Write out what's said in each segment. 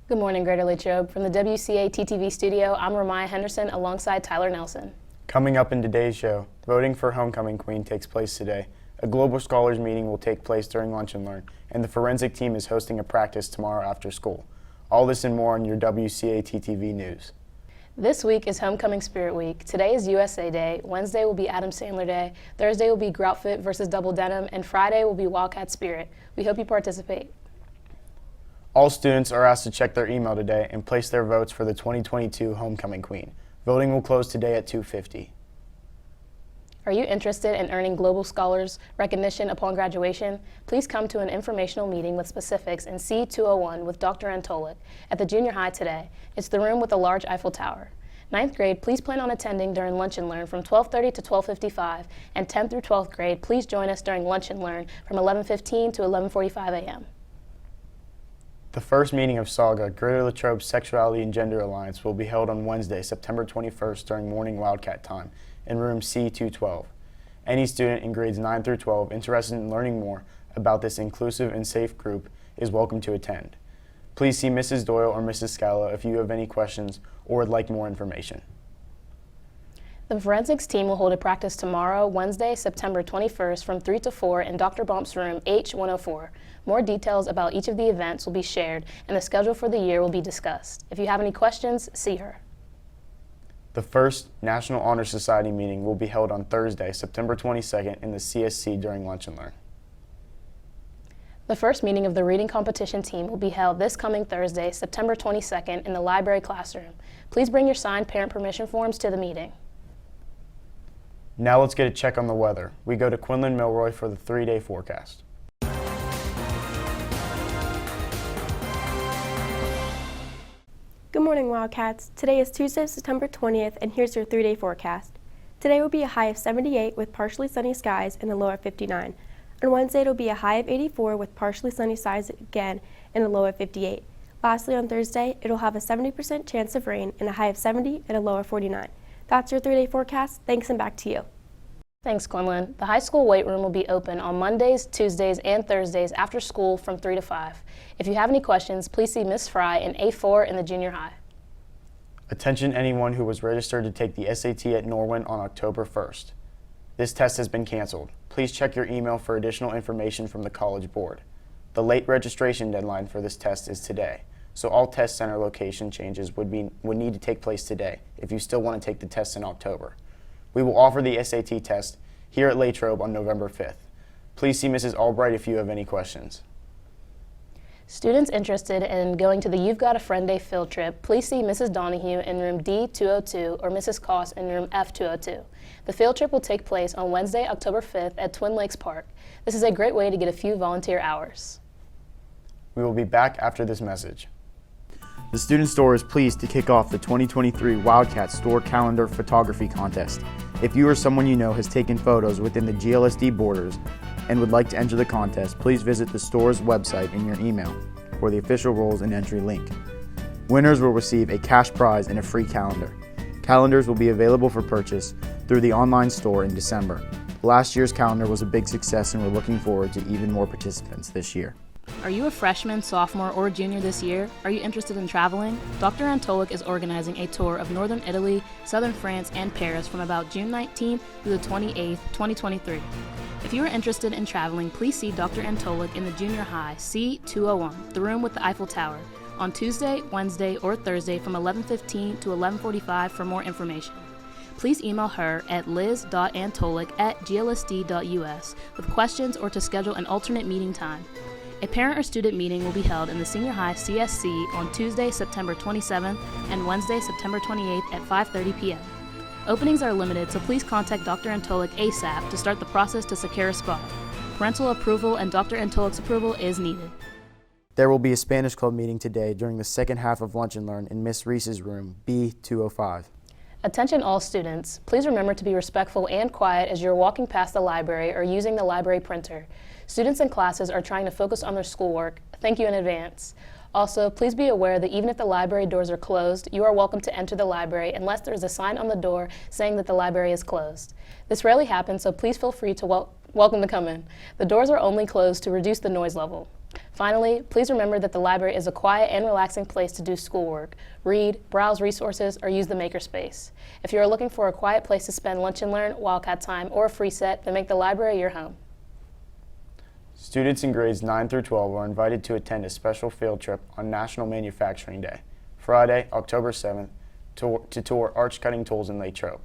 Good morning, Greater Latrobe. From the WCA TTV studio, I'm Ramiah Henderson alongside Tyler Nelson. Coming up in today's show, voting for Homecoming Queen takes place today. A Global Scholars meeting will take place during Lunch and Learn, and the forensic team is hosting a practice tomorrow after school. All this and more on your WCA TTV news. This week is Homecoming Spirit Week. Today is USA Day, Wednesday will be Adam Sandler Day, Thursday will be Groutfit versus Double Denim, and Friday will be Wildcat Spirit. We hope you participate. All students are asked to check their email today and place their votes for the 2022 Homecoming Queen. Voting will close today at 2:50. Are you interested in earning Global Scholars recognition upon graduation? Please come to an informational meeting with specifics in C201 with Dr. Antolik at the junior high today. It's the room with the large Eiffel Tower. 9th grade, please plan on attending during Lunch and Learn from 12:30 to 12:55, and 10th through 12th grade, please join us during Lunch and Learn from 11:15 to 11:45 a.m. The first meeting of SAGA, Greater Latrobe Sexuality and Gender Alliance, will be held on Wednesday, September 21st during morning Wildcat time in room C212. Any student in grades 9 through 12 interested in learning more about this inclusive and safe group is welcome to attend. Please see Mrs. Doyle or Mrs. Scala if you have any questions or would like more information. The forensics team will hold a practice tomorrow, Wednesday, September 21st from 3 to 4 in Dr. Bump's room H104. More details about each of the events will be shared and the schedule for the year will be discussed. If you have any questions, see her. The first National Honor Society meeting will be held on Thursday, September 22nd in the CSC during Lunch and Learn. The first meeting of the reading competition team will be held this coming Thursday, September 22nd in the library classroom. Please bring your signed parent permission forms to the meeting. Now let's get a check on the weather. We go to Quinlan Milroy for the 3-day forecast. Good morning, Wildcats. Today is Tuesday, September 20th, and here's your 3-day forecast. Today will be a high of 78 with partially sunny skies and a low of 59. On Wednesday, it will be a high of 84 with partially sunny skies again and a low of 58. Lastly, on Thursday, it will have a 70% chance of rain and a high of 70 and a low of 49. That's your 3-day forecast. Thanks, and back to you. Thanks, Quinlan. The high school weight room will be open on Mondays, Tuesdays, and Thursdays after school from 3 to 5. If you have any questions, please see Ms. Fry in A4 in the junior high. Attention anyone who was registered to take the SAT at Norwin on October 1st. This test has been canceled. Please check your email for additional information from the College Board. The late registration deadline for this test is today, so all test center location changes would need to take place today if you still want to take the test in October. We will offer the SAT test here at Latrobe on November 5th. Please see Mrs. Albright if you have any questions. Students interested in going to the You've Got a Friend Day field trip, please see Mrs. Donahue in room D202 or Mrs. Koss in room F202. The field trip will take place on Wednesday, October 5th at Twin Lakes Park. This is a great way to get a few volunteer hours. We will be back after this message. The Student Store is pleased to kick off the 2023 Wildcat Store Calendar Photography Contest. If you or someone you know has taken photos within the GLSD borders and would like to enter the contest, please visit the store's website in your email for the official rules and entry link. Winners will receive a cash prize and a free calendar. Calendars will be available for purchase through the online store in December. Last year's calendar was a big success and we're looking forward to even more participants this year. Are you a freshman, sophomore, or junior this year? Are you interested in traveling? Dr. Antolik is organizing a tour of northern Italy, southern France, and Paris from about June 19th through the 28th, 2023. If you are interested in traveling, please see Dr. Antolik in the junior high C201, the room with the Eiffel Tower, on Tuesday, Wednesday, or Thursday from 11:15 to 11:45 for more information. Please email her at liz.antolik@glsd.us with questions or to schedule an alternate meeting time. A parent or student meeting will be held in the Senior High CSC on Tuesday, September 27th and Wednesday, September 28th at 5:30 p.m. Openings are limited, so please contact Dr. Antolik ASAP to start the process to secure a spot. Parental approval and Dr. Antolik's approval is needed. There will be a Spanish Club meeting today during the second half of Lunch and Learn in Miss Reese's room, B205. Attention all students, please remember to be respectful and quiet as you're walking past the library or using the library printer. Students and classes are trying to focus on their schoolwork. Thank you in advance. Also, please be aware that even if the library doors are closed, you are welcome to enter the library unless there is a sign on the door saying that the library is closed. This rarely happens, so please feel free to welcome to come in. The doors are only closed to reduce the noise level. Finally, please remember that the library is a quiet and relaxing place to do schoolwork, read, browse resources, or use the makerspace. If you are looking for a quiet place to spend lunch and learn, Wildcat time, or a free set, then make the library your home. Students in grades 9 through 12 are invited to attend a special field trip on National Manufacturing Day, Friday, October 7th, to tour Arch Cutting Tools in Latrobe.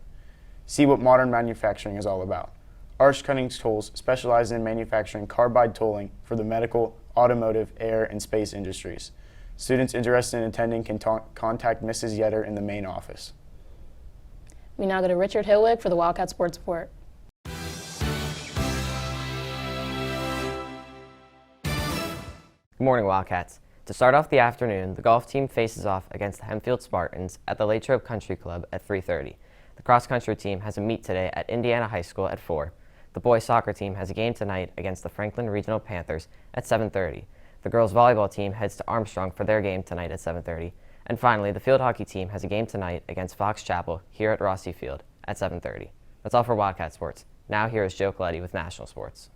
See what modern manufacturing is all about. Arch Cutting Tools specializes in manufacturing carbide tooling for the medical, automotive, air, and space industries. Students interested in attending can contact Mrs. Yetter in the main office. We now go to Richard Hilwig for the Wildcat Sports Report. Good morning, Wildcats. To start off the afternoon, the golf team faces off against the Hempfield Spartans at the Latrobe Country Club at 3:30. The cross-country team has a meet today at Indiana High School at 4. The boys soccer team has a game tonight against the Franklin Regional Panthers at 7:30. The girls volleyball team heads to Armstrong for their game tonight at 7:30. And finally, the field hockey team has a game tonight against Fox Chapel here at Rossi Field at 7:30. That's all for Wildcat Sports. Now here is Joe Coletti with National Sports.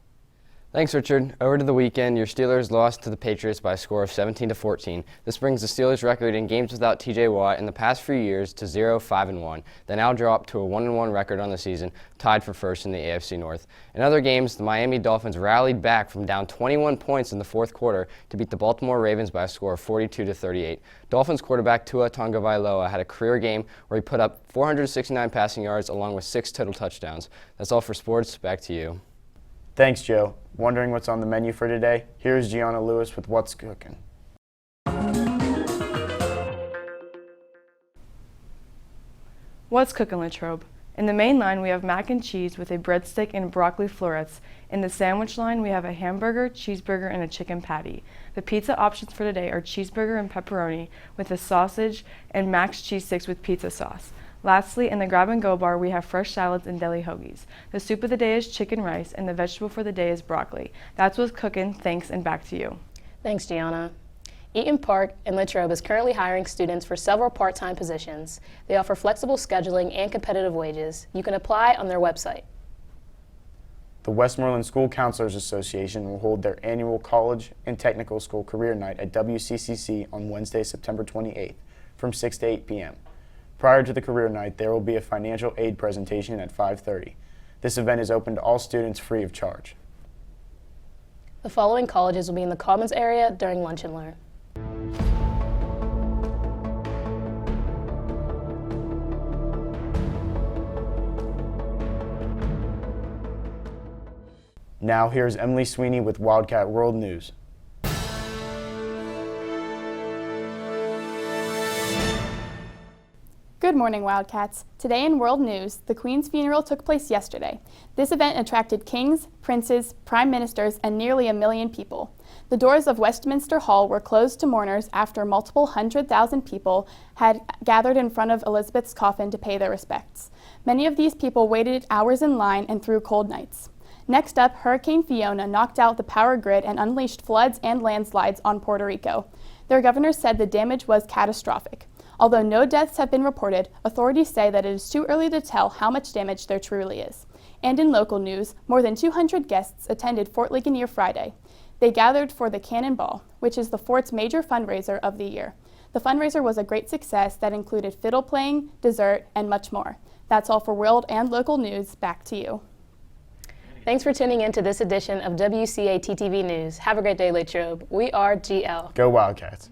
Thanks, Richard. Over to the weekend, your Steelers lost to the Patriots by a score of 17-14. This brings the Steelers' record in games without T.J. Watt in the past few years to 0-5-1. They now drop to a 1-1 record on the season, tied for first in the AFC North. In other games, the Miami Dolphins rallied back from down 21 points in the fourth quarter to beat the Baltimore Ravens by a score of 42-38. Dolphins quarterback Tua Tagovailoa had a career game where he put up 469 passing yards along with 6 total touchdowns. That's all for sports. Back to you. Thanks, Joe. Wondering what's on the menu for today? Here's Gianna Lewis with What's Cooking. What's cooking, Latrobe? In the main line, we have mac and cheese with a breadstick and broccoli florets. In the sandwich line, we have a hamburger, cheeseburger, and a chicken patty. The pizza options for today are cheeseburger and pepperoni with a sausage and mac cheese sticks with pizza sauce. Lastly, in the grab-and-go bar, we have fresh salads and deli hoagies. The soup of the day is chicken rice, and the vegetable for the day is broccoli. That's what's cooking. Thanks, and back to you. Thanks, Gianna. Eaton Park in Latrobe is currently hiring students for several part-time positions. They offer flexible scheduling and competitive wages. You can apply on their website. The Westmoreland School Counselors Association will hold their annual College and Technical School Career Night at WCCC on Wednesday, September 28th from 6 to 8 p.m. Prior to the career night, there will be a financial aid presentation at 5:30. This event is open to all students free of charge. The following colleges will be in the Commons area during Lunch and Learn. Now here's Emily Sweeney with Wildcat World News. Good morning, Wildcats. Today in World News, the Queen's funeral took place yesterday. This event attracted kings, princes, prime ministers, and nearly 1 million people. The doors of Westminster Hall were closed to mourners after multiple 100,000 people had gathered in front of Elizabeth's coffin to pay their respects. Many of these people waited hours in line and through cold nights. Next up, Hurricane Fiona knocked out the power grid and unleashed floods and landslides on Puerto Rico. Their governor said the damage was catastrophic. Although no deaths have been reported, authorities say that it is too early to tell how much damage there truly is. And in local news, more than 200 guests attended Fort Ligonier Friday. They gathered for the Cannonball, which is the fort's major fundraiser of the year. The fundraiser was a great success that included fiddle playing, dessert, and much more. That's all for world and local news. Back to you. Thanks for tuning in to this edition of WCAT-TV News. Have a great day, Latrobe. We are GL. Go Wildcats.